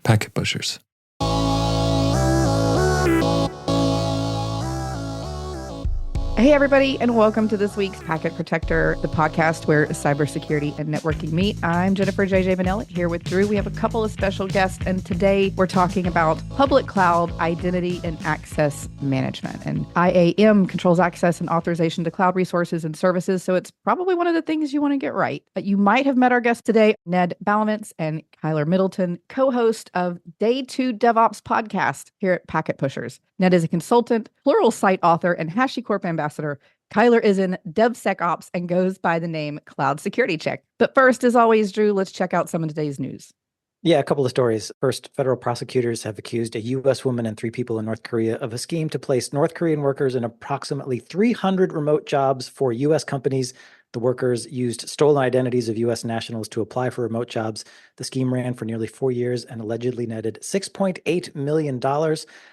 Packet Pushers. Hey, everybody, and welcome to this week's Packet Protector, the podcast where cybersecurity and networking meet. I'm Jennifer J.J. Vanelli here with Drew. We have a couple of special guests, and today we're talking about public cloud identity and access management. And IAM controls access and authorization to cloud resources and services, so it's probably one of the things you want to get right. You might have met our guests today, Ned Bellavance and Kyler Middleton, co-host of Two DevOps podcast here at Packet Pushers. Ned is a consultant, Pluralsight author, and HashiCorp ambassador. Kyler is in DevSecOps and goes by the name Cloud Security Check. But first, as always, Drew, let's check out some of today's news. Yeah, a couple of stories. First, federal prosecutors have accused a U.S. woman and 3 people in North Korea of a scheme to place North Korean workers in approximately 300 remote jobs for U.S. companies. The workers used stolen identities of U.S. nationals to apply for remote jobs. The scheme ran for nearly 4 years and allegedly netted $6.8 million.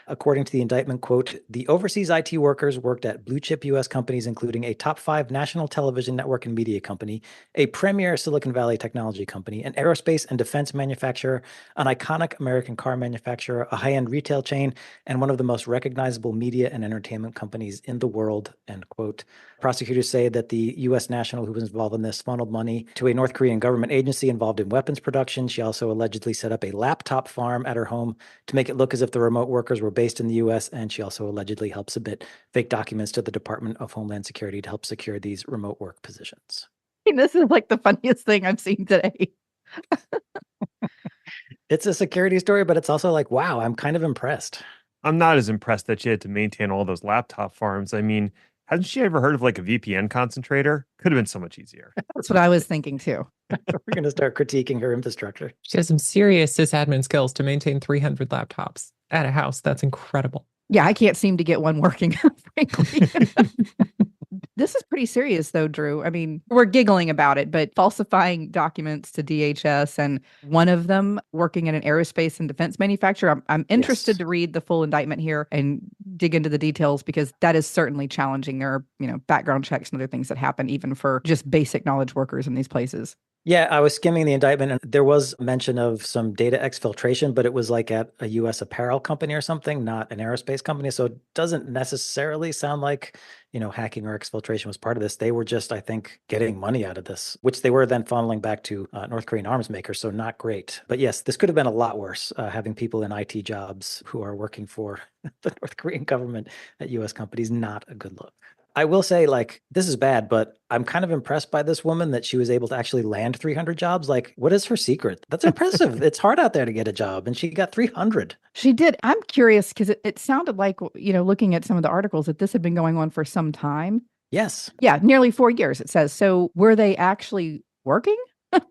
According to the indictment, quote, the overseas IT workers worked at blue chip U.S. companies, including a top 5 national television network and media company, a premier Silicon Valley technology company, an aerospace and defense manufacturer, an iconic American car manufacturer, a high-end retail chain, and one of the most recognizable media and entertainment companies in the world, end quote. Prosecutors say that the U.S. national who was involved in this funneled money to a North Korean government agency involved in weapons production. She also allegedly set up a laptop farm at her home to make it look as if the remote workers were based in the U.S., and she also allegedly helped submit fake documents to the Department of Homeland Security to help secure these remote work positions. This is like the funniest thing I've seen today. It's a security story, but it's also like, wow, I'm kind of impressed. I'm not as impressed that she had to maintain all those laptop farms. I mean, hasn't she ever heard of like a VPN concentrator? Could have been so much easier. That's what I was thinking too. We're going to start critiquing her infrastructure. She has some serious sysadmin skills to maintain 300 laptops at a house. That's incredible. Yeah, I can't seem to get one working, frankly. This is pretty serious, though, Drew. I mean, we're giggling about it, but falsifying documents to DHS and one of them working in an aerospace and defense manufacturer. I'm interested to read the full indictment here and dig into the details, because that is certainly challenging. There are, background checks and other things that happen even for just basic knowledge workers in these places. Yeah, I was skimming the indictment and there was mention of some data exfiltration, but it was like at a U.S. apparel company or something, not an aerospace company. So it doesn't necessarily sound like, hacking or exfiltration was part of this. They were just, I think, getting money out of this, which they were then funneling back to North Korean arms makers. So not great. But yes, this could have been a lot worse, having people in IT jobs who are working for the North Korean government at U.S. companies. Not a good look. I will say, this is bad, but I'm kind of impressed by this woman that she was able to actually land 300 jobs. What is her secret? That's impressive. It's hard out there to get a job, and she got 300. She did. I'm curious because it sounded like, looking at some of the articles, that this had been going on for some time. Yes. Yeah, nearly 4 years, it says. So were they actually working?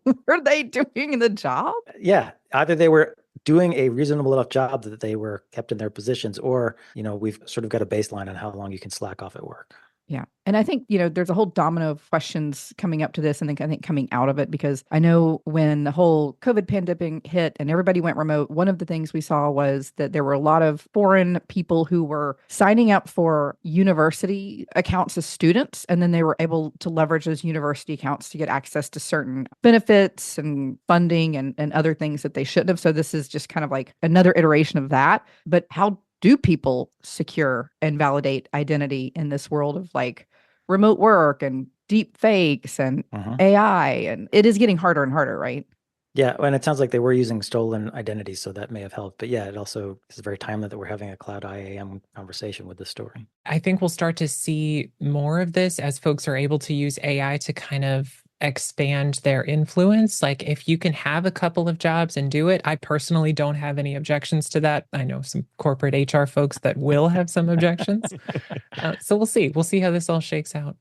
Were they doing the job? Yeah, either they were doing a reasonable enough job that they were kept in their positions, or, we've sort of got a baseline on how long you can slack off at work. Yeah. And I think, there's a whole domino of questions coming up to this, and I think coming out of it, because I know when the whole COVID pandemic hit and everybody went remote, one of the things we saw was that there were a lot of foreign people who were signing up for university accounts as students, and then they were able to leverage those university accounts to get access to certain benefits and funding and other things that they shouldn't have. So this is just kind of like another iteration of that. But how do people secure and validate identity in this world of remote work and deep fakes and AI? And it is getting harder and harder, right? Yeah. And it sounds like they were using stolen identities, so that may have helped. But yeah, it also is very timely that we're having a cloud IAM conversation with this story. I think we'll start to see more of this as folks are able to use AI to kind of expand their influence. If you can have a couple of jobs and do it, I personally don't have any objections to that. I know some corporate HR folks that will have some objections. So we'll see. We'll see how this all shakes out.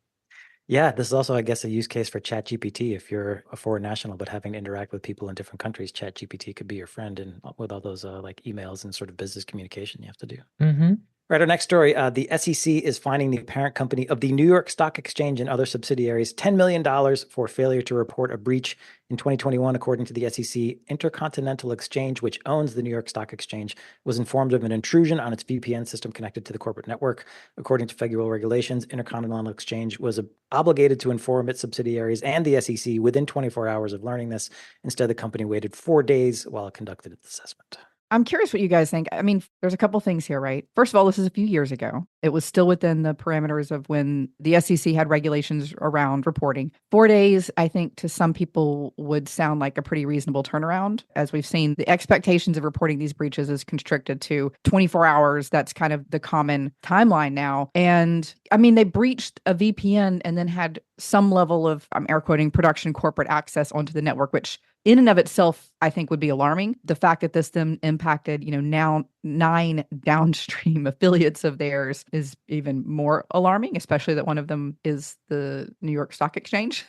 Yeah, this is also, I guess, a use case for ChatGPT. If you're a foreign national but having to interact with people in different countries, ChatGPT could be your friend, and with all those emails and sort of business communication you have to do. Mm-hmm. Right, our next story, the SEC is fining the parent company of the New York Stock Exchange and other subsidiaries $10 million for failure to report a breach in 2021. According to the SEC, Intercontinental Exchange, which owns the New York Stock Exchange, was informed of an intrusion on its VPN system connected to the corporate network. According to federal regulations, Intercontinental Exchange was obligated to inform its subsidiaries and the SEC within 24 hours of learning this. Instead, the company waited 4 days while it conducted its assessment. I'm curious what you guys think. I mean, there's a couple things here, right? First of all, this is a few years ago. It was still within the parameters of when the SEC had regulations around reporting. 4 days, I think, to some people would sound like a pretty reasonable turnaround. As we've seen, the expectations of reporting these breaches is constricted to 24 hours. That's kind of the common timeline now. And I mean, they breached a VPN and then had some level of, I'm air quoting, production corporate access onto the network, which in and of itself, I think would be alarming. The fact that this then impacted, now 9 downstream affiliates of theirs is even more alarming, especially that one of them is the New York Stock Exchange.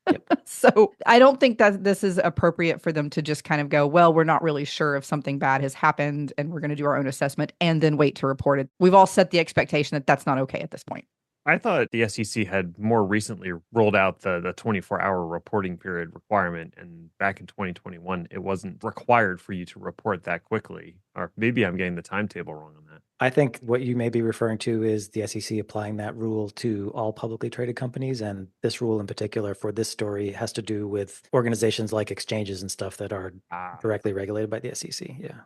Yep. So I don't think that this is appropriate for them to just kind of go, well, we're not really sure if something bad has happened and we're going to do our own assessment and then wait to report it. We've all set the expectation that that's not okay at this point. I thought the SEC had more recently rolled out the 24-hour reporting period requirement. And back in 2021, it wasn't required for you to report that quickly. Or maybe I'm getting the timetable wrong on that. I think what you may be referring to is the SEC applying that rule to all publicly traded companies. And this rule in particular for this story has to do with organizations like exchanges and stuff that are directly regulated by the SEC. Yeah.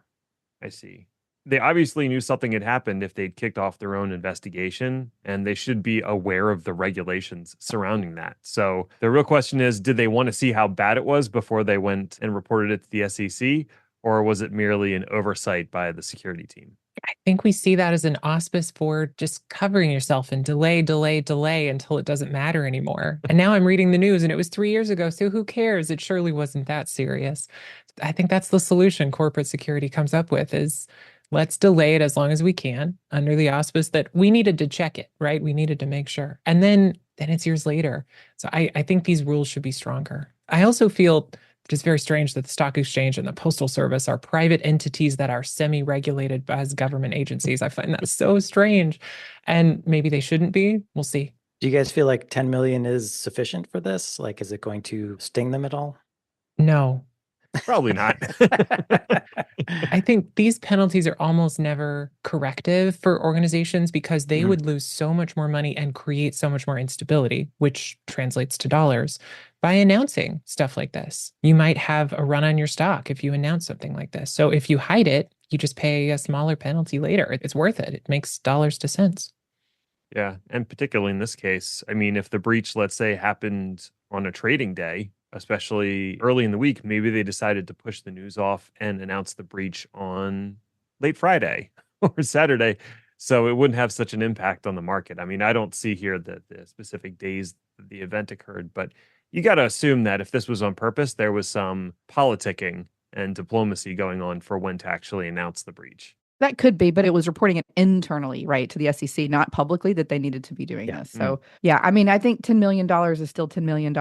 I see. They obviously knew something had happened if they'd kicked off their own investigation, and they should be aware of the regulations surrounding that. So the real question is, did they want to see how bad it was before they went and reported it to the SEC, or was it merely an oversight by the security team? I think we see that as an auspice for just covering yourself and delay until it doesn't matter anymore. And now I'm reading the news and it was 3 years ago, so who cares? It surely wasn't that serious. I think that's the solution corporate security comes up with is let's delay it as long as we can under the auspice that we needed to check it, right? We needed to make sure. And then it's years later. So I think these rules should be stronger. I also feel it's very strange that the stock exchange and the postal service are private entities that are semi-regulated as government agencies. I find that so strange. And maybe they shouldn't be. We'll see. Do you guys feel like 10 million is sufficient for this? Like, is it going to sting them at all? No. Probably not. I think these penalties are almost never corrective for organizations because they would lose so much more money and create so much more instability, which translates to dollars, by announcing stuff like this. You might have a run on your stock if you announce something like this. So if you hide it, you just pay a smaller penalty later. It's worth it. It makes dollars to cents. Yeah. And particularly in this case, I mean, if the breach, let's say, happened on a trading day, especially early in the week, maybe they decided to push the news off and announce the breach on late Friday or Saturday, so it wouldn't have such an impact on the market. I mean, I don't see here the specific days that the event occurred, but you got to assume that if this was on purpose, there was some politicking and diplomacy going on for when to actually announce the breach. That could be, but it was reporting it internally, right, to the SEC, not publicly, that they needed to be doing this. So, yeah, I mean, I think $10 million is still $10 million.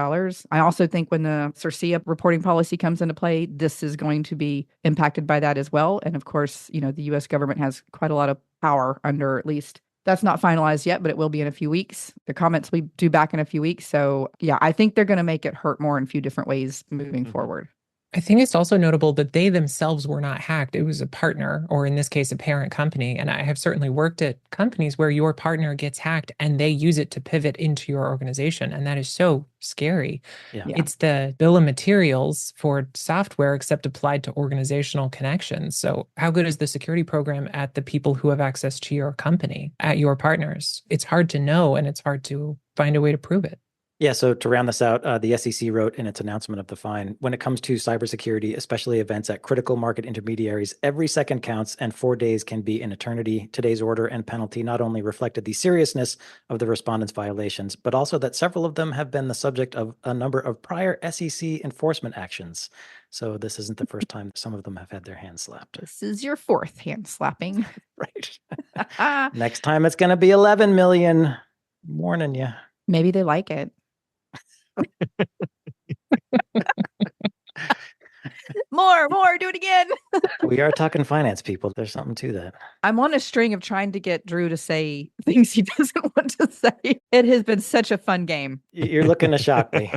I also think when the CERCIA reporting policy comes into play, this is going to be impacted by that as well. And of course, the U.S. government has quite a lot of power under, at least that's not finalized yet, but it will be in a few weeks. The comments will be due back in a few weeks. So, yeah, I think they're going to make it hurt more in a few different ways moving forward. I think it's also notable that they themselves were not hacked. It was a partner, or in this case, a parent company. And I have certainly worked at companies where your partner gets hacked and they use it to pivot into your organization. And that is so scary. Yeah. It's the bill of materials for software, except applied to organizational connections. So how good is the security program at the people who have access to your company, at your partners? It's hard to know, and it's hard to find a way to prove it. Yeah, so to round this out, the SEC wrote in its announcement of the fine, when it comes to cybersecurity, especially events at critical market intermediaries, every second counts and 4 days can be an eternity. Today's order and penalty not only reflected the seriousness of the respondents' violations, but also that several of them have been the subject of a number of prior SEC enforcement actions. So this isn't the first time some of them have had their hands slapped. This is your 4th hand slapping. Right. Next time it's going to be 11 million. I'm warning you. Maybe they like it. More, do it again. We are talking finance, people. There's something to that. I'm on a string of trying to get Drew to say things he doesn't want to say. It has been such a fun game. You're looking to shock me.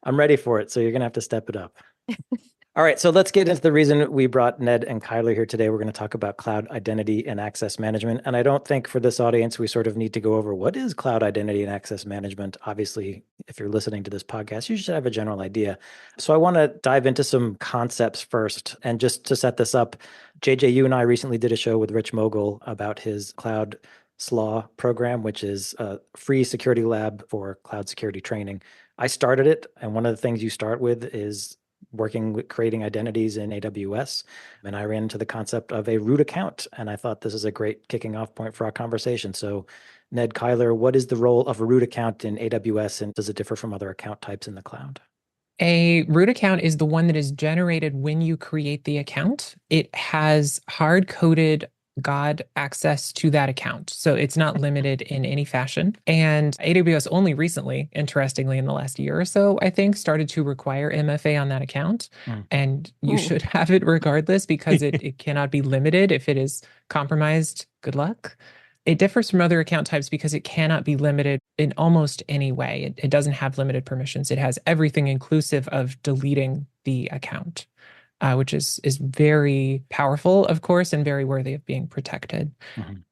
I'm ready for it, so you're going to have to step it up. All right, so let's get into the reason we brought Ned and Kyler here today. We're going to talk about cloud identity and access management. And I don't think for this audience, we sort of need to go over what is cloud identity and access management. Obviously, if you're listening to this podcast, you should have a general idea. So I want to dive into some concepts first. And just to set this up, JJ, you and I recently did a show with Rich Mogul about his cloud SLAW program, which is a free security lab for cloud security training. I started it, and one of the things you start with is working with creating identities in AWS. And I ran into the concept of a root account. And I thought this is a great kicking off point for our conversation. So Ned, Kyler, what is the role of a root account in AWS, and does it differ from other account types in the cloud? A root account is the one that is generated when you create the account. It has hard-coded God access to that account. So it's not limited in any fashion. And AWS only recently, interestingly, in the last year or so, I think, started to require MFA on that account. And you should have it regardless, because it cannot be limited. If it is compromised, good luck. It differs from other account types because it cannot be limited in almost any way. It doesn't have limited permissions. It has everything inclusive of deleting the account. Which is very powerful, of course, and very worthy of being protected.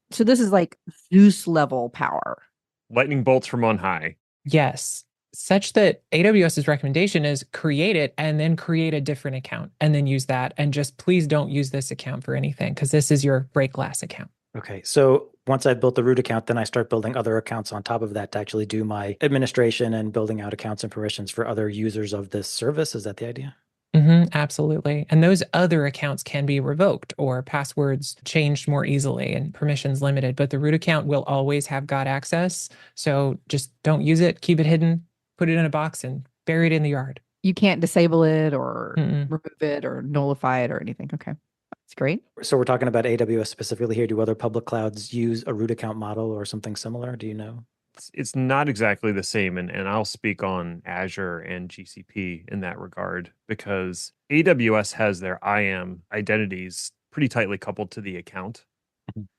So this is like Zeus level power. Lightning bolts from on high. Yes. Such that AWS's recommendation is create it and then create a different account and then use that. And just please don't use this account for anything, because this is your break glass account. Okay, so once I've built the root account, then I start building other accounts on top of that to actually do my administration and building out accounts and permissions for other users of this service. Is that the idea? Absolutely. And those other accounts can be revoked or passwords changed more easily and permissions limited, but the root account will always have God access. So just don't use it, keep it hidden, put it in a box and bury it in the yard. You can't disable it or remove it or nullify it or anything. Okay. That's great. So we're talking about AWS specifically here. Do other public clouds use a root account model or something similar? Do you know? It's not exactly the same, and I'll speak on Azure and GCP in that regard, because AWS has their IAM identities pretty tightly coupled to the account.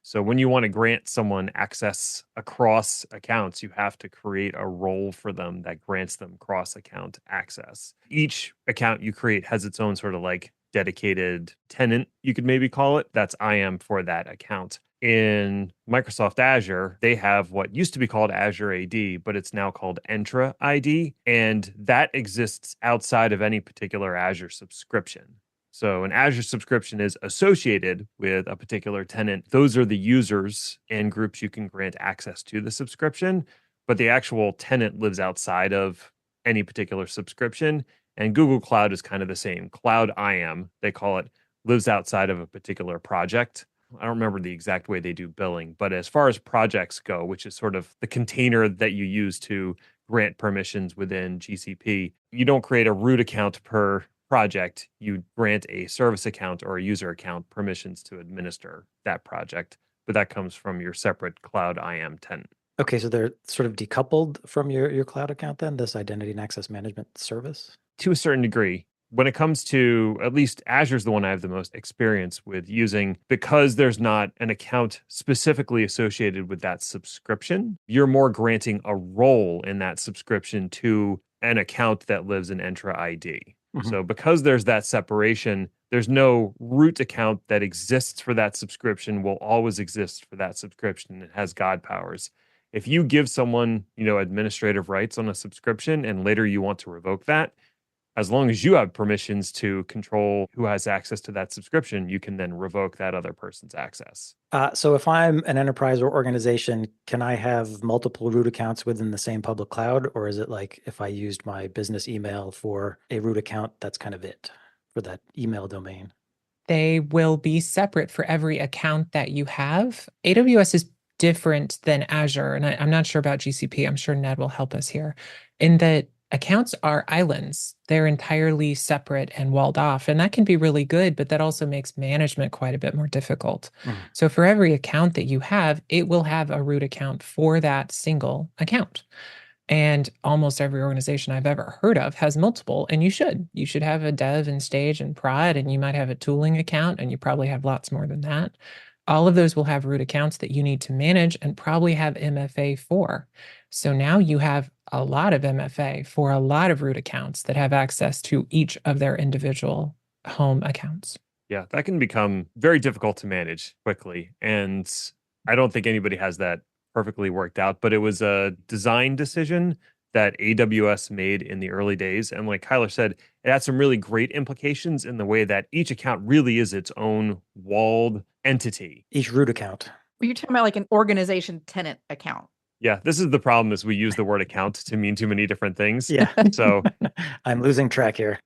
So when you want to grant someone access across accounts, you have to create a role for them that grants them cross-account access. Each account you create has its own sort of like dedicated tenant, you could maybe call it, that's IAM for that account. In Microsoft Azure, they have what used to be called Azure AD, but it's now called Entra ID, and that exists outside of any particular Azure subscription. So an Azure subscription is associated with a particular tenant. Those are the users and groups you can grant access to the subscription, but the actual tenant lives outside of any particular subscription. And Google Cloud is kind of the same. Cloud IAM, they call it, lives outside of a particular project. I don't remember the exact way they do billing, but as far as projects go, which is sort of the container that you use to grant permissions within GCP, you don't create a root account per project. You grant a service account or a user account permissions to administer that project, but that comes from your separate cloud IAM tenant. Okay, so they're sort of decoupled from your cloud account then, this identity and access management service? To a certain degree. When it comes to, at least Azure's the one I have the most experience with using, because there's not an account specifically associated with that subscription, you're more granting a role in that subscription to an account that lives in Entra ID. So because there's that separation, there's no root account that exists for that subscription, will always exist for that subscription. It has God powers. If you give someone, administrative rights on a subscription and later you want to revoke that, as long as you have permissions to control who has access to that subscription, you can then revoke that other person's access. So if I'm an enterprise or organization, can I have multiple root accounts within the same public cloud? Or is it like if I used my business email for a root account, that's kind of it for that email domain? They will be separate for every account that you have. AWS is different than Azure, and I'm not sure about GCP. I'm sure Ned will help us here, in that accounts are islands. They're entirely separate and walled off, and that can be really good, but that also makes management quite a bit more difficult. So for every account that you have, it will have a root account for that single account. And almost every organization I've ever heard of has multiple, and you should. You should have a dev and stage and prod, and you might have a tooling account, and you probably have lots more than that. All of those will have root accounts that you need to manage and probably have MFA for. So now you have a lot of MFA for a lot of root accounts that have access to each of their individual home accounts. Yeah, that can become very difficult to manage quickly. And I don't think anybody has that perfectly worked out, but it was a design decision that AWS made in the early days. And like Kyler said, it had some really great implications in the way that each account really is its own walled entity. Each root account. You're talking about like an organization tenant account. Yeah, this is the problem is we use the word account to mean too many different things. Yeah. So I'm losing track here.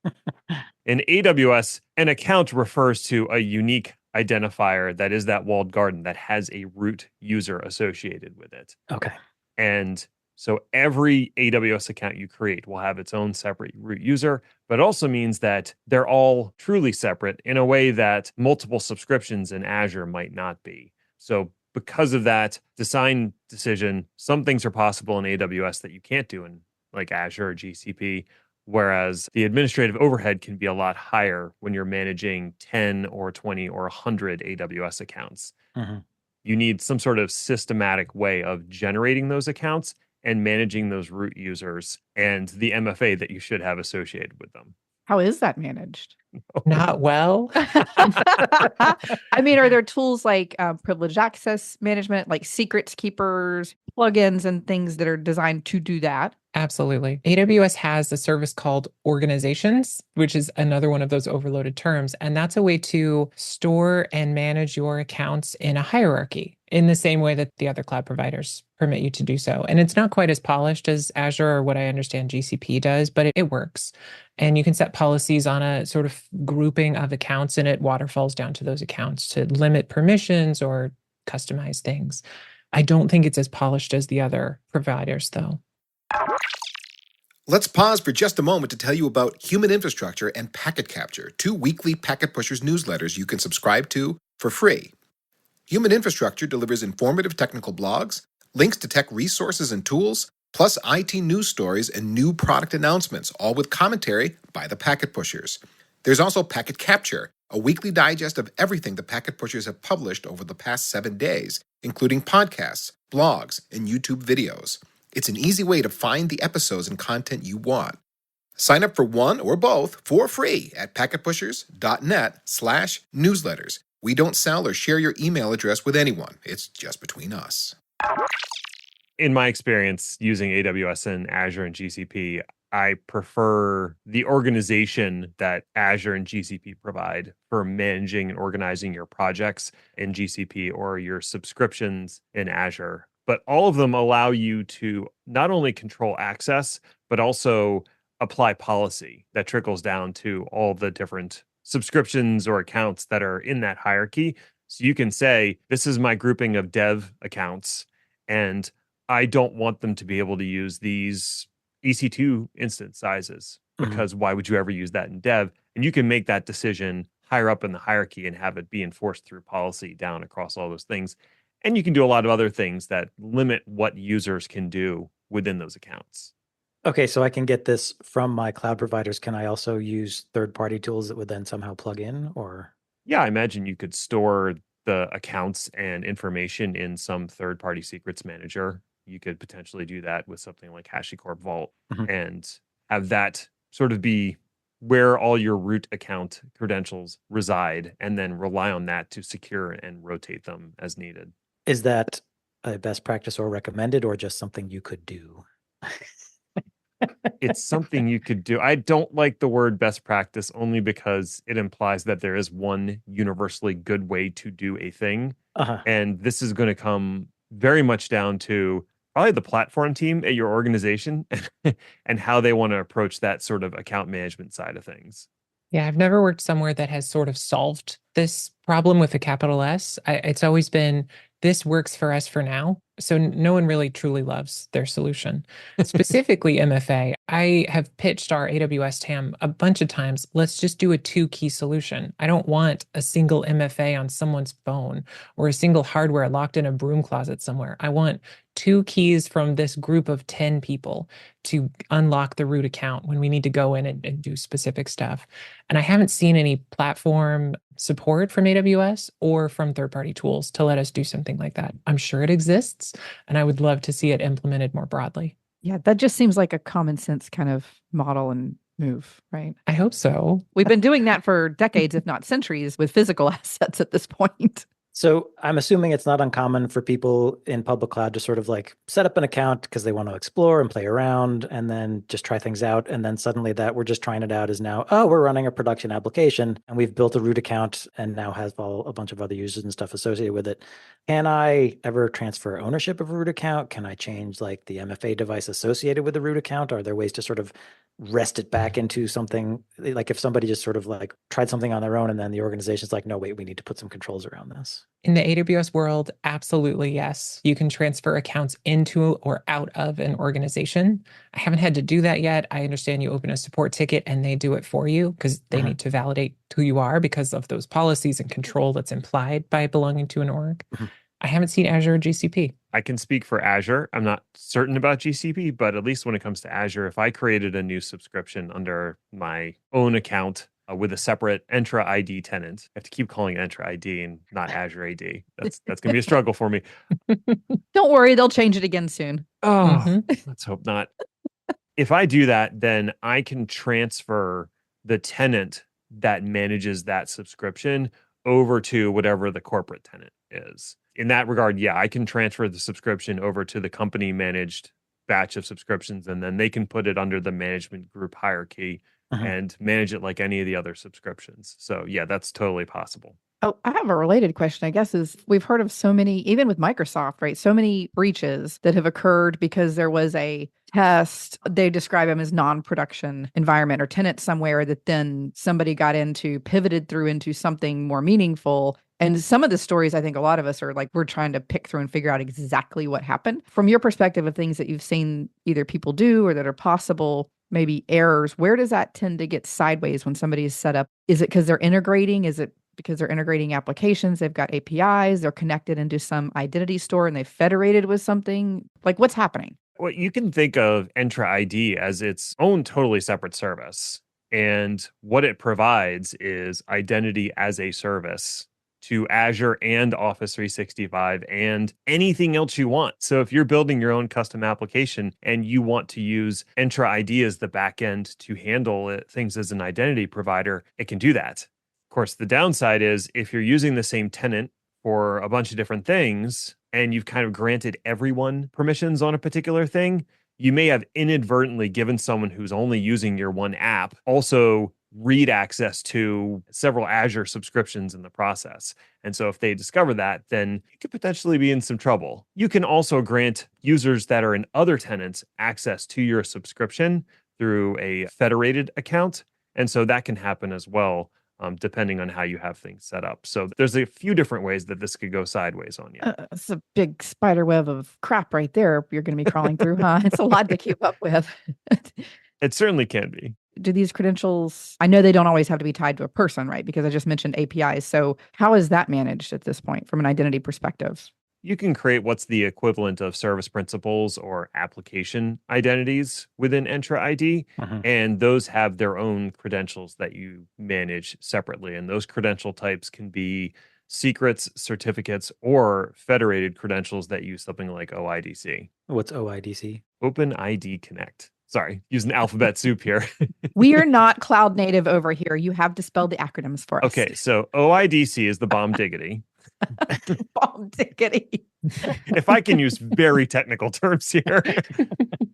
in AWS, an account refers to a unique identifier that is that walled garden that has a root user associated with it. Okay. And so every AWS account you create will have its own separate root user, but it also means that they're all truly separate in a way that multiple subscriptions in Azure might not be. So because of that design decision, some things are possible in AWS that you can't do in like Azure or GCP, whereas the administrative overhead can be a lot higher when you're managing 10 or 20 or 100 AWS accounts. Mm-hmm. You need some sort of systematic way of generating those accounts and managing those root users and the MFA that you should have associated with them. How is that managed? Not well. I mean, are there tools like privileged access management, like secrets keepers, plugins, and things that are designed to do that? Absolutely. AWS has a service called organizations, which is another one of those overloaded terms. And that's a way to store and manage your accounts in a hierarchy in the same way that the other cloud providers permit you to do so. And it's not quite as polished as Azure or what I understand GCP does, but it works. And you can set policies on a sort of grouping of accounts, and it waterfalls down to those accounts to limit permissions or customize things. I don't think it's as polished as the other providers, though. Let's pause for just a moment to tell you about Human Infrastructure and Packet Capture, 2 weekly Packet Pushers newsletters you can subscribe to for free. Human Infrastructure delivers informative technical blogs, links to tech resources and tools, plus IT news stories and new product announcements, all with commentary by the Packet Pushers. There's also Packet Capture, a weekly digest of everything the Packet Pushers have published over the past 7 days, including podcasts, blogs, and YouTube videos. It's an easy way to find the episodes and content you want. Sign up for one or both for free at packetpushers.net/newsletters. We don't sell or share your email address with anyone. It's just between us. In my experience using AWS and Azure and GCP, I prefer the organization that Azure and GCP provide for managing and organizing your projects in GCP or your subscriptions in Azure. But all of them allow you to not only control access, but also apply policy that trickles down to all the different subscriptions or accounts that are in that hierarchy. So you can say, this is my grouping of dev accounts, and I don't want them to be able to use these EC2 instance sizes, because why would you ever use that in dev? And you can make that decision higher up in the hierarchy and have it be enforced through policy down across all those things. And you can do a lot of other things that limit what users can do within those accounts. Okay, so I can get this from my cloud providers. Can I also use third-party tools that would then somehow plug in, or? Yeah, I imagine you could store the accounts and information in some third-party secrets manager. You could potentially do that with something like HashiCorp Vault and have that sort of be where all your root account credentials reside, and then rely on that to secure and rotate them as needed. Is that a best practice or recommended, or just something you could do? It's something you could do. I don't like the word best practice only because it implies that there is one universally good way to do a thing. And this is going to come very much down to probably the platform team at your organization and how they want to approach that sort of account management side of things. Yeah, I've never worked somewhere that has sort of solved this problem with a capital S. It's always been, this works for us for now. So no one really truly loves their solution. Specifically MFA, I have pitched our AWS TAM a bunch of times. Let's just do a 2-key solution. I don't want a single MFA on someone's phone or a single hardware locked in a broom closet somewhere. I want 2 keys from this group of 10 people to unlock the root account when we need to go in and do specific stuff. And I haven't seen any platform support from AWS or from third-party tools to let us do something like that. I'm sure it exists, and I would love to see it implemented more broadly. Yeah, that just seems like a common sense kind of model and move, right? I hope so. We've been doing that for decades, if not centuries, with physical assets at this point. So I'm assuming it's not uncommon for people in public cloud to sort of like set up an account because they want to explore and play around and then just try things out. And then suddenly that we're just trying it out is now, oh, we're running a production application and we've built a root account and now has a bunch of other users and stuff associated with it. Can I ever transfer ownership of a root account? Can I change like the MFA device associated with the root account? Are there ways to sort of wrest it back into something like if somebody just sort of like tried something on their own and then the organization's like, no, wait, we need to put some controls around this? In the AWS world, absolutely yes. You can transfer accounts into or out of an organization. I haven't had to do that yet. I understand you open a support ticket and they do it for you because they need to validate who you are because of those policies and control that's implied by belonging to an org. I haven't seen Azure or GCP. I can speak for Azure. I'm not certain about GCP, but at least when it comes to Azure, if I created a new subscription under my own account with a separate Entra ID tenant, I have to keep calling it Entra ID and not Azure AD. That's going to be a struggle for me. Don't worry, they'll change it again soon. Oh, let's hope not. If I do that, then I can transfer the tenant that manages that subscription over to whatever the corporate tenant is. In that regard, yeah, I can transfer the subscription over to the company managed batch of subscriptions, and then they can put it under the management group hierarchy and manage it like any of the other subscriptions. So yeah, that's totally possible. Oh, I have a related question, I guess, is we've heard of so many, even with Microsoft, right? So many breaches that have occurred because there was a test. They describe them as non-production environment or tenant somewhere that then somebody got into, pivoted through into something more meaningful. And some of the stories, I think a lot of us are like, we're trying to pick through and figure out exactly what happened. From your perspective of things that you've seen either people do or that are possible, maybe errors, where does that tend to get sideways when somebody is set up? Is it because they're integrating? Is it because they're integrating applications? They've got APIs, they're connected into some identity store and they've federated with something? Like, what's happening? Well, you can think of Entra ID as its own totally separate service. And what it provides is identity as a service to Azure and Office 365 and anything else you want. So if you're building your own custom application and you want to use Entra ID as the backend to handle things as an identity provider, it can do that. Of course, the downside is if you're using the same tenant for a bunch of different things and you've kind of granted everyone permissions on a particular thing, you may have inadvertently given someone who's only using your one app also read access to several Azure subscriptions in the process. And so if they discover that, then you could potentially be in some trouble. You can also grant users that are in other tenants access to your subscription through a federated account. And so that can happen as well, depending on how you have things set up. So there's a few different ways that this could go sideways on you. It's a big spider web of crap right there you're going to be crawling through, huh? It's a lot to keep up with. It certainly can be. Do these credentials, I know they don't always have to be tied to a person, right? Because I just mentioned APIs. So how is that managed at this point from an identity perspective? You can create what's the equivalent of service principals or application identities within Entra ID, and those have their own credentials that you manage separately. And those credential types can be secrets, certificates, or federated credentials that use something like OIDC. What's OIDC? OpenID Connect. Sorry, using alphabet soup here. We are not cloud native over here. You have to spell the acronyms for us. Okay, so OIDC is the bomb diggity. Bomb diggity. If I can use very technical terms here.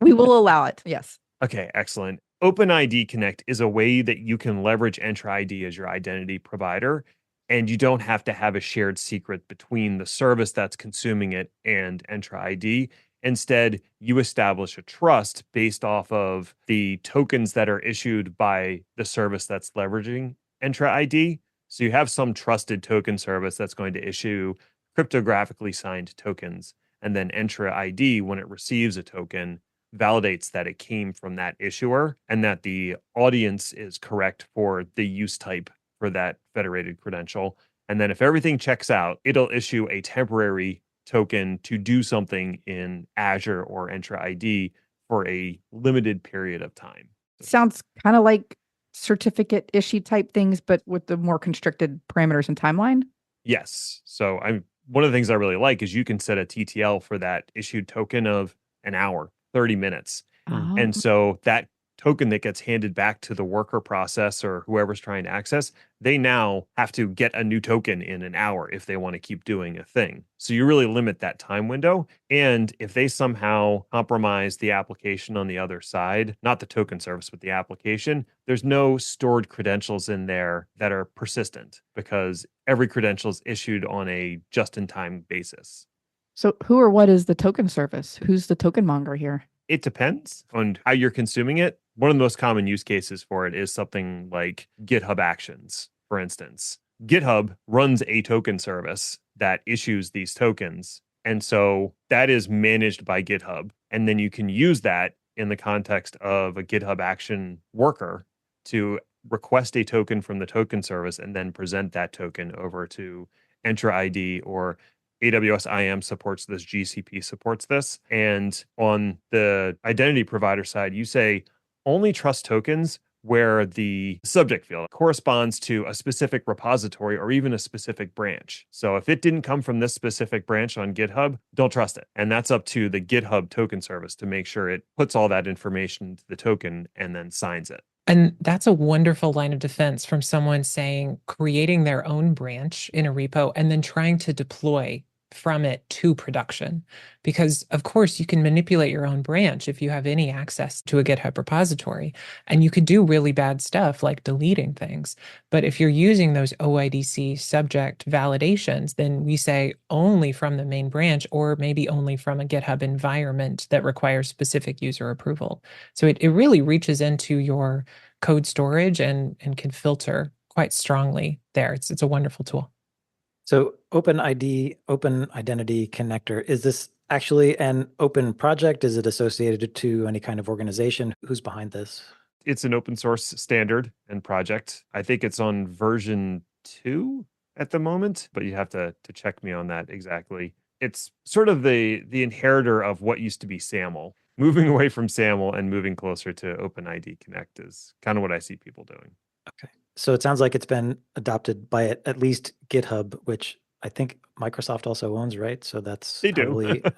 We will allow it. Yes. Okay, excellent. OpenID Connect is a way that you can leverage Entra ID as your identity provider, and you don't have to have a shared secret between the service that's consuming it and Entra ID. Instead, you establish a trust based off of the tokens that are issued by the service that's leveraging Entra ID. So you have some trusted token service that's going to issue cryptographically signed tokens. And then Entra ID, when it receives a token, validates that it came from that issuer and that the audience is correct for the use type for that federated credential. And then if everything checks out, it'll issue a temporary token to do something in Azure or Entra ID for a limited period of time. Sounds kind of like certificate issue type things, but with the more constricted parameters and timeline. Yes. So one of the things I really like is you can set a TTL for that issued token of an hour, 30 minutes. And so that token that gets handed back to the worker process or whoever's trying to access, they now have to get a new token in an hour if they want to keep doing a thing. So you really limit that time window. And if they somehow compromise the application on the other side, not the token service, but the application, there's no stored credentials in there that are persistent because every credential is issued on a just-in-time basis. So who or what is the token service? Who's the token monger here? It depends on how you're consuming it. One of the most common use cases for it is something like GitHub Actions, for instance. GitHub runs a token service that issues these tokens. And so that is managed by GitHub. And then you can use that in the context of a GitHub Action worker to request a token from the token service and then present that token over to Entra ID or AWS IAM supports this, GCP supports this. And on the identity provider side, you say only trust tokens where the subject field corresponds to a specific repository or even a specific branch. So if it didn't come from this specific branch on GitHub, don't trust it. And that's up to the GitHub token service to make sure it puts all that information into the token and then signs it. And that's a wonderful line of defense from someone saying, creating their own branch in a repo and then trying to deploy from it to production. Because of course you can manipulate your own branch if you have any access to a GitHub repository, and you could do really bad stuff like deleting things. But if you're using those OIDC subject validations, then we say only from the main branch or maybe only from a GitHub environment that requires specific user approval. So it really reaches into your code storage and can filter quite strongly there. It's a wonderful tool. So OpenID, Open Identity Connector, is this actually an open project? Is it associated to any kind of organization? Who's behind this? It's an open source standard and project. I think it's on version 2 at the moment, but you have to check me on that exactly. It's sort of the inheritor of what used to be SAML. Moving away from SAML and moving closer to OpenID Connect is kind of what I see people doing. Okay. So it sounds like it's been adopted by at least GitHub, which I think Microsoft also owns, right? So that's They probably... do.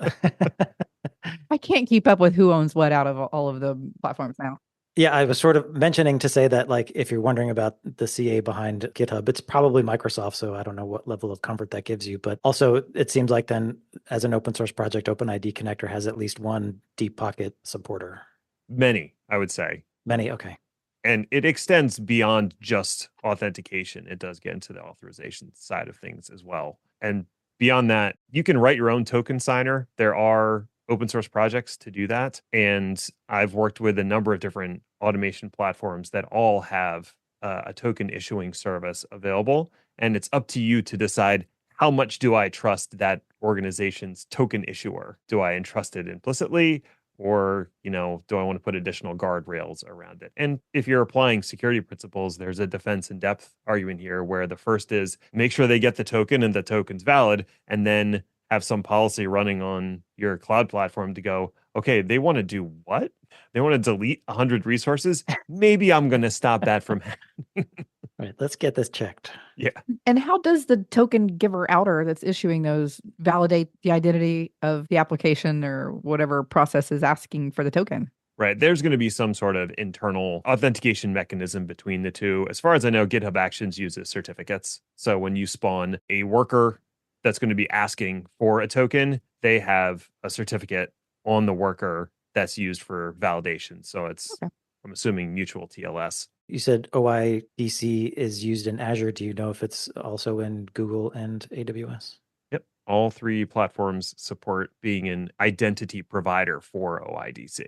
I can't keep up with who owns what out of all of the platforms now. Yeah, I was sort of mentioning to say that, like, if you're wondering about the CA behind GitHub, it's probably Microsoft. So I don't know what level of comfort that gives you. But also, it seems like then, as an open source project, OpenID Connector has at least one deep pocket supporter. Many, I would say. Many, okay. And it extends beyond just authentication. It does get into the authorization side of things as well. And beyond that, you can write your own token signer. There are open source projects to do that. And I've worked with a number of different automation platforms that all have a token issuing service available. And it's up to you to decide, how much do I trust that organization's token issuer? Do I entrust it implicitly? Or, do I want to put additional guardrails around it? And if you're applying security principles, there's a defense in depth argument here where the first is make sure they get the token and the token's valid, and then have some policy running on your cloud platform to go, okay, they want to do what? They want to delete 100 resources? Maybe I'm going to stop that from happening. All right, let's get this checked. Yeah. And how does the token giver outer that's issuing those validate the identity of the application or whatever process is asking for the token? Right. There's going to be some sort of internal authentication mechanism between the two. As far as I know, GitHub Actions uses certificates. So when you spawn a worker that's going to be asking for a token, they have a certificate on the worker that's used for validation. So it's, okay, I'm assuming, mutual TLS. You said OIDC is used in Azure. Do you know if it's also in Google and AWS? Yep. All three platforms support being an identity provider for OIDC.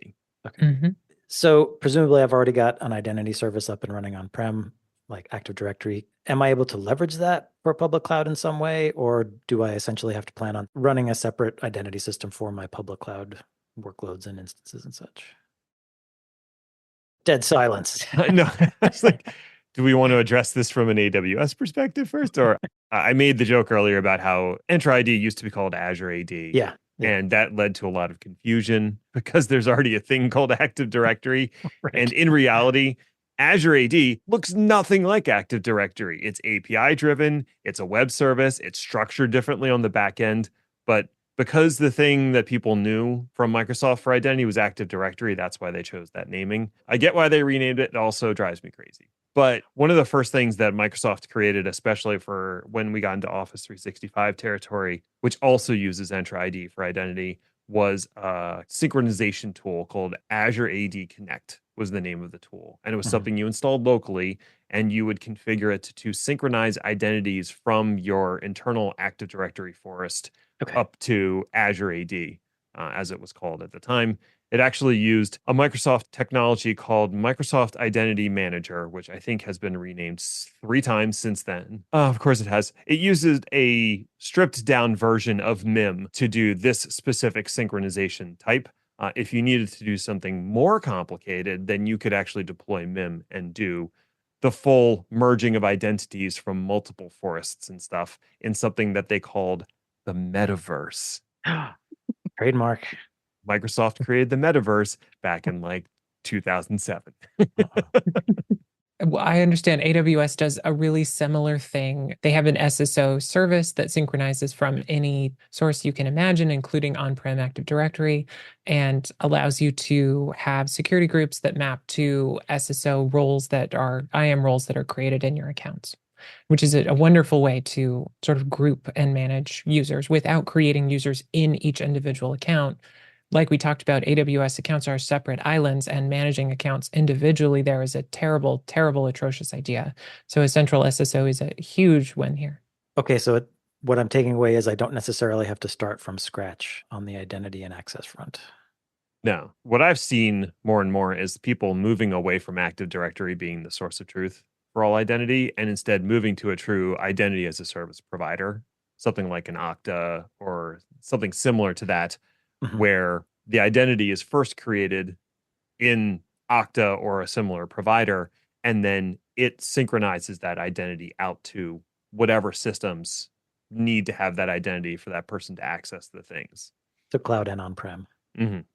Okay. Mm-hmm. So presumably I've already got an identity service up and running on-prem, like Active Directory. Am I able to leverage that for public cloud in some way? Or do I essentially have to plan on running a separate identity system for my public cloud workloads and instances and such? Dead silence. No, it's like, do we want to address this from an AWS perspective first? Or I made the joke earlier about how Entra ID used to be called Azure AD. Yeah. And that led to a lot of confusion because there's already a thing called Active Directory. Right. And in reality, Azure AD looks nothing like Active Directory. It's API driven. It's a web service. It's structured differently on the back end. But because the thing that people knew from Microsoft for identity was Active Directory, that's why they chose that naming. I get why they renamed it. It also drives me crazy. But one of the first things that Microsoft created, especially for when we got into Office 365 territory, which also uses Entra ID for identity, was a synchronization tool called Azure AD Connect was the name of the tool. And it was something you installed locally, and you would configure it to synchronize identities from your internal Active Directory forest up to Azure AD, as it was called at the time. It actually used a Microsoft technology called Microsoft Identity Manager, which I think has been renamed 3 times since then. Of course, it has. It uses a stripped down version of MIM to do this specific synchronization type. If you needed to do something more complicated, then you could actually deploy MIM and do the full merging of identities from multiple forests and stuff in something that they called the metaverse. Trademark. Microsoft created the metaverse back in like 2007. Well, I understand AWS does a really similar thing. They have an SSO service that synchronizes from any source you can imagine, including on-prem Active Directory, and allows you to have security groups that map to SSO roles that are IAM roles that are created in your accounts, which is a wonderful way to sort of group and manage users without creating users in each individual account. Like we talked about, AWS accounts are separate islands, and managing accounts individually there is a terrible, terrible, atrocious idea. So a central SSO is a huge win here. Okay, so what I'm taking away is I don't necessarily have to start from scratch on the identity and access front. No, what I've seen more and more is people moving away from Active Directory being the source of truth for all identity, and instead moving to a true identity as a service provider, something like an Okta or something similar to that, where the identity is first created in Okta or a similar provider, and then it synchronizes that identity out to whatever systems need to have that identity for that person to access the things. So cloud and on-prem.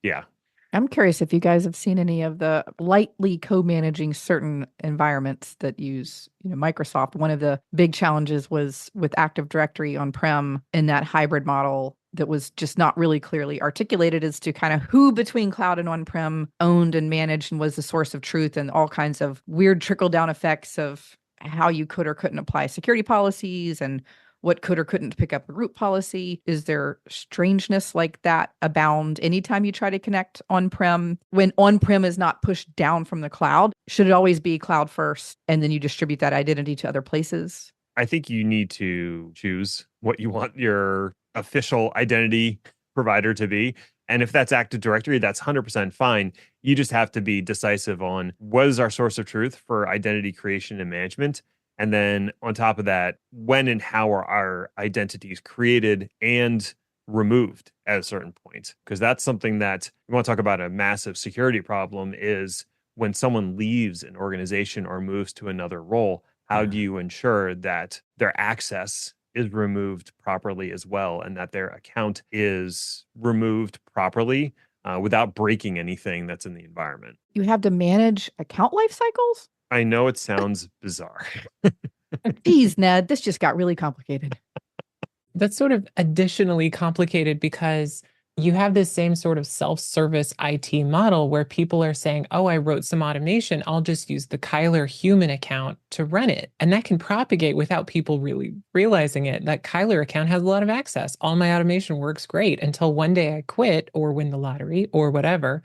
Yeah. I'm curious if you guys have seen any of the lightly co-managing certain environments that use, Microsoft. One of the big challenges was with Active Directory on-prem in that hybrid model that was just not really clearly articulated as to kind of who between cloud and on-prem owned and managed and was the source of truth, and all kinds of weird trickle-down effects of how you could or couldn't apply security policies and what could or couldn't pick up a root policy. Is there strangeness like that abound anytime you try to connect on-prem? When on-prem is not pushed down from the cloud, should it always be cloud first and then you distribute that identity to other places? I think you need to choose what you want your official identity provider to be. And if that's Active Directory, that's 100% fine. You just have to be decisive on what is our source of truth for identity creation and management. And then on top of that, when and how are our identities created and removed at a certain point? Because that's something that we want to talk about. A massive security problem is when someone leaves an organization or moves to another role, how do you ensure that their access is removed properly as well, and that their account is removed properly without breaking anything that's in the environment? You have to manage account life cycles? I know it sounds bizarre. Geez, Ned, this just got really complicated. That's sort of additionally complicated because you have this same sort of self-service IT model where people are saying, oh, I wrote some automation. I'll just use the Kyler human account to run it. And that can propagate without people really realizing it. That Kyler account has a lot of access. All my automation works great until one day I quit or win the lottery or whatever.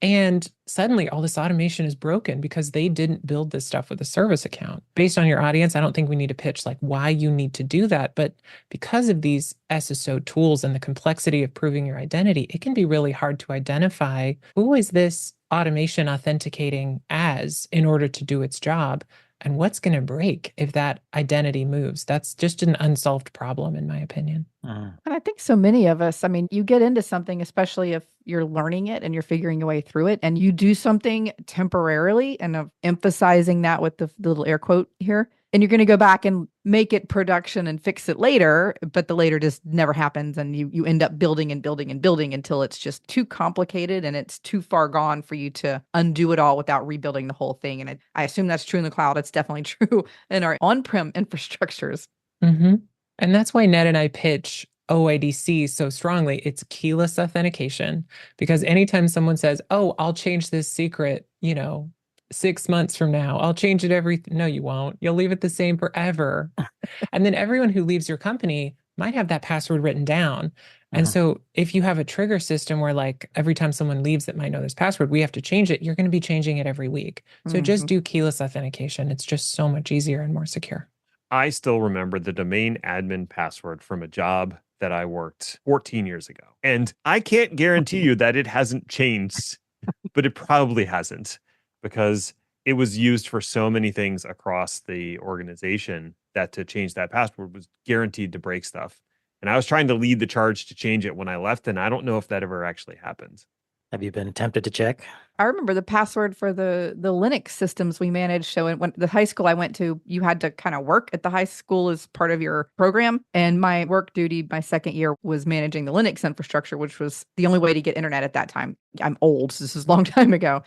And suddenly all this automation is broken because they didn't build this stuff with a service account. Based on your audience, I don't think we need to pitch like why you need to do that. But because of these SSO tools and the complexity of proving your identity, it can be really hard to identify who is this automation authenticating as in order to do its job. And what's going to break if that identity moves? That's just an unsolved problem, in my opinion. And I think so many of us, you get into something, especially if you're learning it and you're figuring your way through it, and you do something temporarily, and I'm emphasizing that with the little air quote here, and you're going to go back and make it production and fix it later, but the later just never happens, and you end up building and building and building until it's just too complicated and it's too far gone for you to undo it all without rebuilding the whole thing. And I assume that's true in the cloud. It's definitely true in our on-prem infrastructures. And that's why Ned and I pitch OIDC so strongly, it's keyless authentication. Because anytime someone says, oh, I'll change this secret, 6 months from now, I'll change it no, you won't. You'll leave it the same forever. And then everyone who leaves your company might have that password written down. And so if you have a trigger system where like every time someone leaves that might know this password, we have to change it, you're going to be changing it every week. So just do keyless authentication. It's just so much easier and more secure. I still remember the domain admin password from a job that I worked 14 years ago. And I can't guarantee you that it hasn't changed, but it probably hasn't, because it was used for so many things across the organization that to change that password was guaranteed to break stuff. And I was trying to lead the charge to change it when I left, and I don't know if that ever actually happened. Have you been tempted to check? I remember the password for the Linux systems we managed. So when the high school I went to, you had to kind of work at the high school as part of your program. And my work duty, my second year, was managing the Linux infrastructure, which was the only way to get internet at that time. I'm old, so this is a long time ago.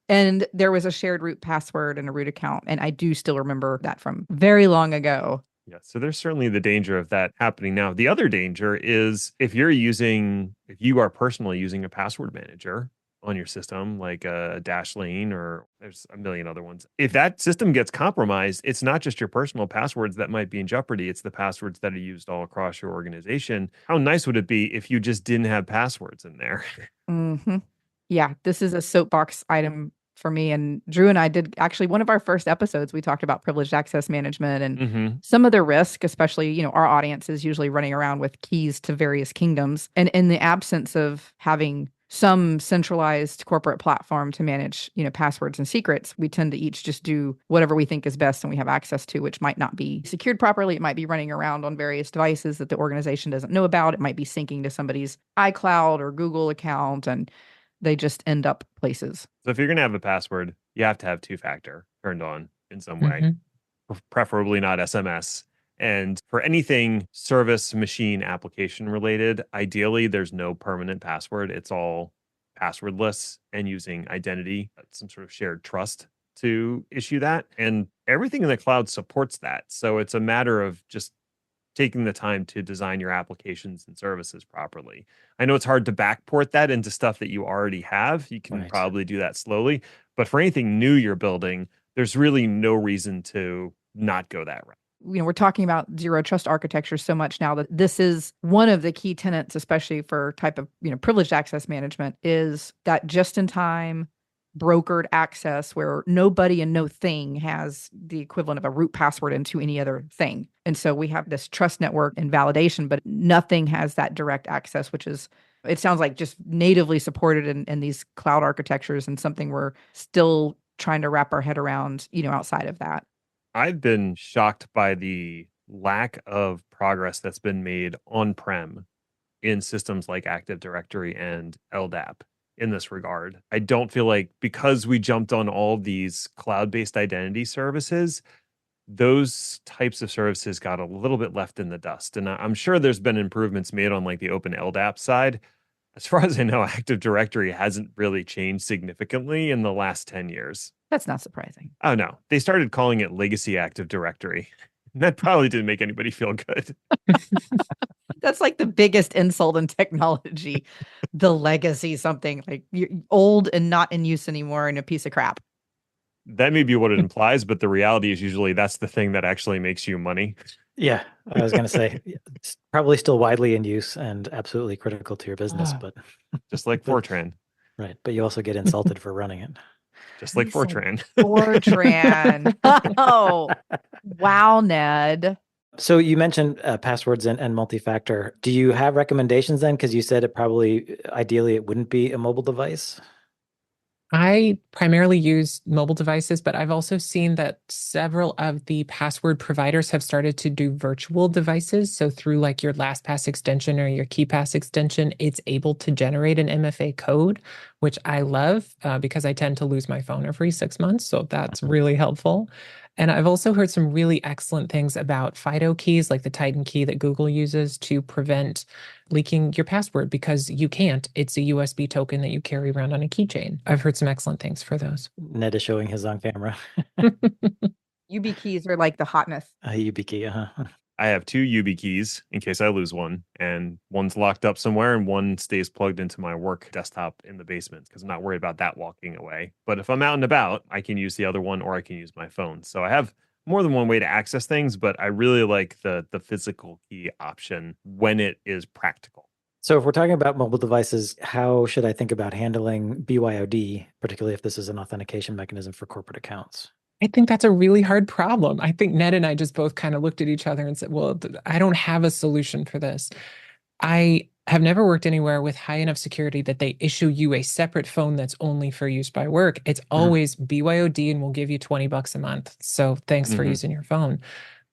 And there was a shared root password and a root account. And I do still remember that from very long ago. Yeah, so there's certainly the danger of that happening now. The other danger is if you are personally using a password manager on your system, like a Dashlane, or there's a million other ones. If that system gets compromised, it's not just your personal passwords that might be in jeopardy. It's the passwords that are used all across your organization. How nice would it be if you just didn't have passwords in there? Yeah, this is a soapbox item for me. And Drew and I did actually one of our first episodes, we talked about privileged access management and some of the risk, especially, our audience is usually running around with keys to various kingdoms. And in the absence of having some centralized corporate platform to manage, passwords and secrets, we tend to each just do whatever we think is best and we have access to, which might not be secured properly. It might be running around on various devices that the organization doesn't know about. It might be syncing to somebody's iCloud or Google account, and they just end up places. So if you're going to have a password, you have to have two-factor turned on in some way, preferably not SMS. And for anything service machine application related, ideally, there's no permanent password. It's all passwordless and using identity, some sort of shared trust to issue that. And everything in the cloud supports that. So it's a matter of just taking the time to design your applications and services properly. I know it's hard to backport that into stuff that you already have. You can probably do that slowly. But for anything new you're building, there's really no reason to not go that route. We're talking about zero trust architecture so much now that this is one of the key tenets, especially for type of, privileged access management, is that just-in-time brokered access where nobody and no thing has the equivalent of a root password into any other thing. And so we have this trust network and validation, but nothing has that direct access, which is, it sounds like just natively supported in these cloud architectures and something we're still trying to wrap our head around, outside of that. I've been shocked by the lack of progress that's been made on-prem in systems like Active Directory and LDAP in this regard. I don't feel like because we jumped on all these cloud-based identity services, those types of services got a little bit left in the dust. And I'm sure there's been improvements made on like the Open LDAP side. As far as I know, Active Directory hasn't really changed significantly in the last 10 years. That's not surprising. Oh, no. They started calling it Legacy Active Directory. That probably didn't make anybody feel good. That's like the biggest insult in technology. The legacy something, like you're old and not in use anymore and a piece of crap. That may be what it implies, but the reality is usually that's the thing that actually makes you money. Yeah, I was going to say, it's probably still widely in use and absolutely critical to your business, but just like Fortran. Right, but you also get insulted for running it. Just like Fortran. Fortran. Oh, wow, Ned. So you mentioned passwords and multi-factor. Do you have recommendations then? Because you said ideally it wouldn't be a mobile device. I primarily use mobile devices, but I've also seen that several of the password providers have started to do virtual devices. So through like your LastPass extension or your KeyPass extension, it's able to generate an MFA code, which I love because I tend to lose my phone every 6 months. So that's really helpful. And I've also heard some really excellent things about FIDO keys, like the Titan key that Google uses to prevent leaking your password, because you can't. It's a USB token that you carry around on a keychain. I've heard some excellent things for those. Ned is showing his on camera. UB keys are like the hotness. UB key, I have two YubiKeys in case I lose one, and one's locked up somewhere and one stays plugged into my work desktop in the basement because I'm not worried about that walking away. But if I'm out and about, I can use the other one or I can use my phone. So I have more than one way to access things, but I really like the physical key option when it is practical. So if we're talking about mobile devices, how should I think about handling BYoD, particularly if this is an authentication mechanism for corporate accounts? I think that's a really hard problem. I think Ned and I just both kind of looked at each other and said, well, I don't have a solution for this. I have never worked anywhere with high enough security that they issue you a separate phone that's only for use by work. It's always BYoD and we'll give you $20 a month. So thanks for using your phone.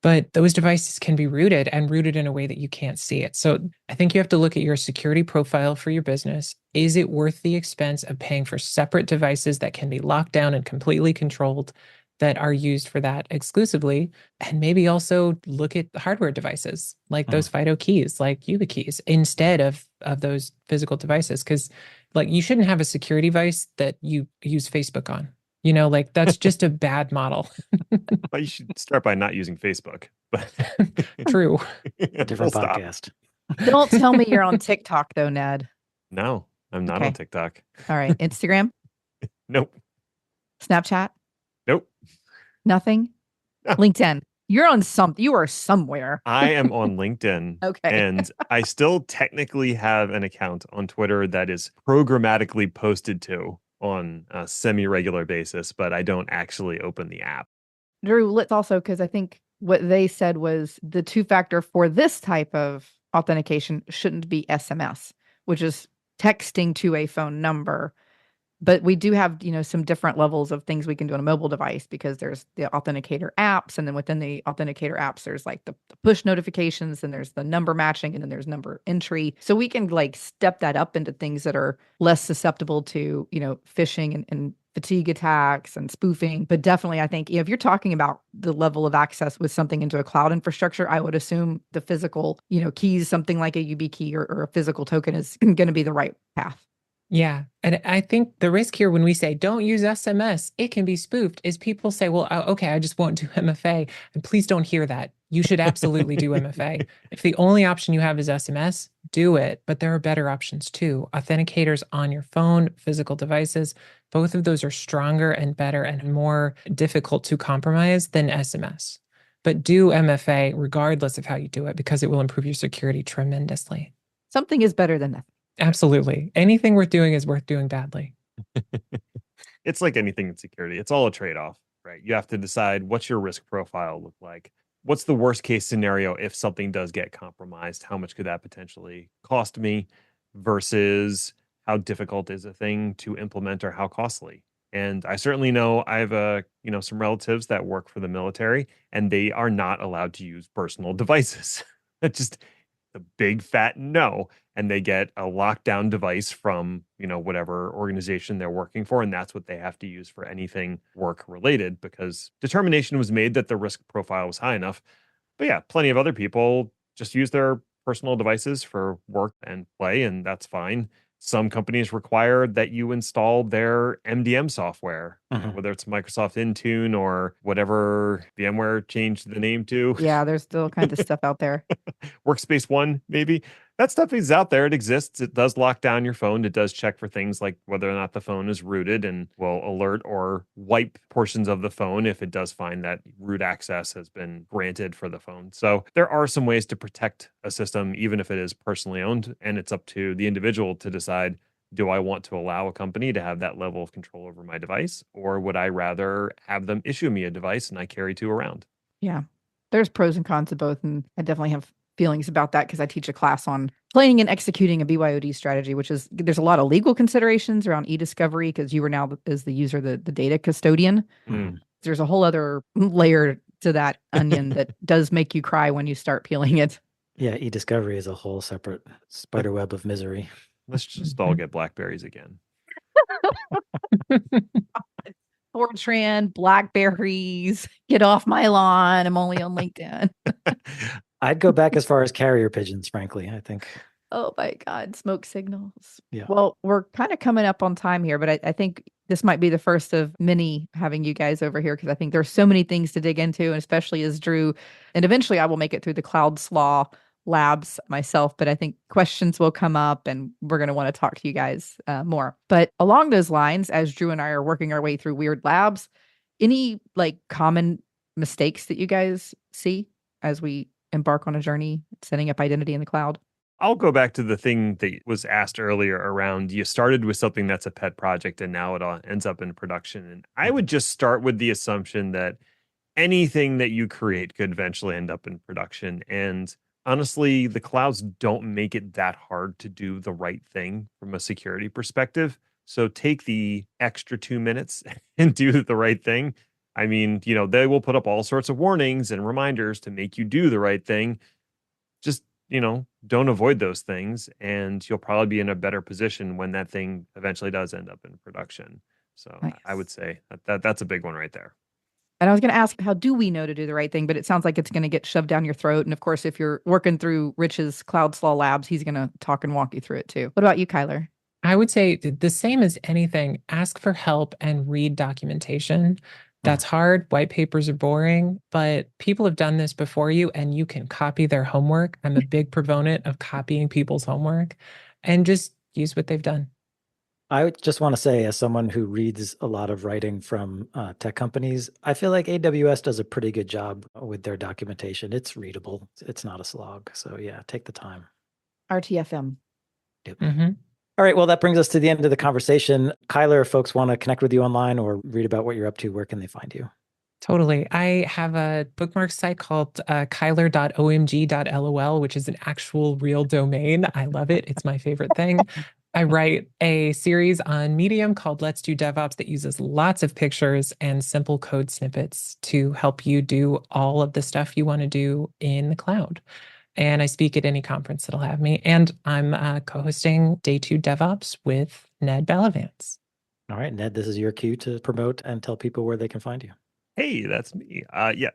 But those devices can be rooted and rooted in a way that you can't see it. So I think you have to look at your security profile for your business. Is it worth the expense of paying for separate devices that can be locked down and completely controlled that are used for that exclusively? And maybe also look at the hardware devices like those FIDO keys, like YubiKeys, instead of those physical devices. Because like you shouldn't have a security device that you use Facebook on. Like that's just a bad model. But you should start by not using Facebook. True. Different podcast. Don't tell me you're on TikTok though, Ned. No, I'm not on TikTok. All right. Instagram? Nope. Snapchat? Nope. Nothing? No. LinkedIn? You are somewhere. I am on LinkedIn. Okay. And I still technically have an account on Twitter that is programmatically posted to on a semi-regular basis, but I don't actually open the app. Drew, let's also, because I think what they said was the two-factor for this type of authentication shouldn't be SMS, which is texting to a phone number. But we do have, some different levels of things we can do on a mobile device because there's the authenticator apps. And then within the authenticator apps, there's like the push notifications and there's the number matching and then there's number entry. So we can like step that up into things that are less susceptible to, phishing and fatigue attacks and spoofing. But definitely, I think if you're talking about the level of access with something into a cloud infrastructure, I would assume the physical, keys, something like a YubiKey or a physical token is going to be the right path. Yeah. And I think the risk here when we say don't use SMS, it can be spoofed, is people say, well, okay, I just won't do MFA. And please don't hear that. You should absolutely do MFA. If the only option you have is SMS, do it. But there are better options too. Authenticators on your phone, physical devices, both of those are stronger and better and more difficult to compromise than SMS. But do MFA regardless of how you do it because it will improve your security tremendously. Something is better than nothing. Absolutely. Anything worth doing is worth doing badly. It's like anything in security. It's all a trade-off, right? You have to decide what's your risk profile look like? What's the worst case scenario if something does get compromised? How much could that potentially cost me versus how difficult is a thing to implement or how costly? And I certainly know I have some relatives that work for the military and they are not allowed to use personal devices. That's just the big fat no. And they get a lockdown device from, whatever organization they're working for. And that's what they have to use for anything work related because determination was made that the risk profile was high enough. But yeah, plenty of other people just use their personal devices for work and play, and that's fine. Some companies require that you install their MDM software, whether it's Microsoft Intune or whatever VMware changed the name to. Yeah, there's still kinds of stuff out there. Workspace ONE, maybe. That stuff is out there. It exists. It does lock down your phone. It does check for things like whether or not the phone is rooted and will alert or wipe portions of the phone if it does find that root access has been granted for the phone. So there are some ways to protect a system, even if it is personally owned. And it's up to the individual to decide, do I want to allow a company to have that level of control over my device? Or would I rather have them issue me a device and I carry two around? Yeah, there's pros and cons to both. And I definitely have feelings about that because I teach a class on planning and executing a BYoD strategy, which is there's a lot of legal considerations around e-discovery because you are now as the user, the data custodian. There's a whole other layer to that onion that does make you cry when you start peeling it. Yeah, e-discovery is a whole separate spider web of misery. Let's just all get BlackBerries again. Fortran, Blackberries, get off my lawn. I'm only on LinkedIn. I'd go back as far as carrier pigeons, frankly, I think. Oh my God, smoke signals. Yeah. Well, we're kind of coming up on time here, but I think This might be the first of many having you guys over here because I think there's so many things to dig into, and especially as Drew, and eventually I will make it through the Cloud Slaw labs myself, but I think questions will come up and we're going to want to talk to you guys more. But along those lines, as Drew and I are working our way through weird labs, any like common mistakes that you guys see as we embark on a journey setting up identity in the cloud? I'll go back to the thing that was asked earlier around you started with something that's a pet project and now it all ends up in production. And I would just start with the assumption that anything that you create could eventually end up in production. And honestly, the clouds don't make it that hard to do the right thing from a security perspective. So take the extra 2 minutes and do the right thing. I mean, they will put up all sorts of warnings and reminders to make you do the right thing. Just, don't avoid those things and you'll probably be in a better position when that thing eventually does end up in production. So Nice. I would say that's a big one right there. And I was going to ask, how do we know to do the right thing? But it sounds like it's going to get shoved down your throat. And of course, if you're working through Rich's Cloud Slaw labs, he's going to talk and walk you through it too. What about you, Kyler? I would say the same as anything, ask for help and read documentation. That's hard. White papers are boring, but people have done this before you and you can copy their homework. I'm a big proponent of copying people's homework and just use what they've done. I would just want to say, as someone who reads a lot of writing from tech companies, I feel like AWS does a pretty good job with their documentation. It's readable. It's not a slog. So yeah, take the time. RTFM. Yep. Mm-hmm. All right. Well, that brings us to the end of the conversation. Kyler, if folks want to connect with you online or read about what you're up to, where can they find you? Totally. I have a bookmark site called kyler.omg.lol, which is an actual real domain. I love it. It's my favorite thing. I write a series on Medium called Let's Do DevOps that uses lots of pictures and simple code snippets to help you do all of the stuff you want to do in the cloud. And I speak at any conference that'll have me. And I'm co-hosting Day 2 DevOps with Ned Bellavance. All right, Ned, this is your cue to promote and tell people where they can find you. Hey, that's me.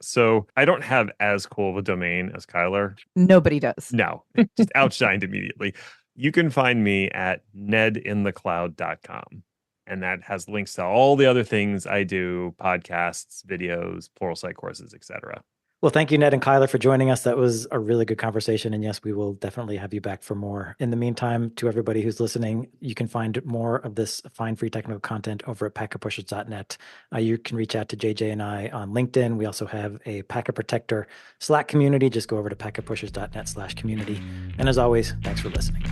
So I don't have as cool of a domain as Kyler. Nobody does. No, just outshined immediately. You can find me at nedinthecloud.com. And that has links to all the other things I do, podcasts, videos, Pluralsight courses, etc. Well, thank you, Ned and Kyler, for joining us. That was a really good conversation. And yes, we will definitely have you back for more. In the meantime, to everybody who's listening, you can find more of this fine free technical content over at packetpushers.net. You can reach out to JJ and I on LinkedIn. We also have a Packet Protector Slack community. Just go over to packetpushers.net/community. And as always, thanks for listening.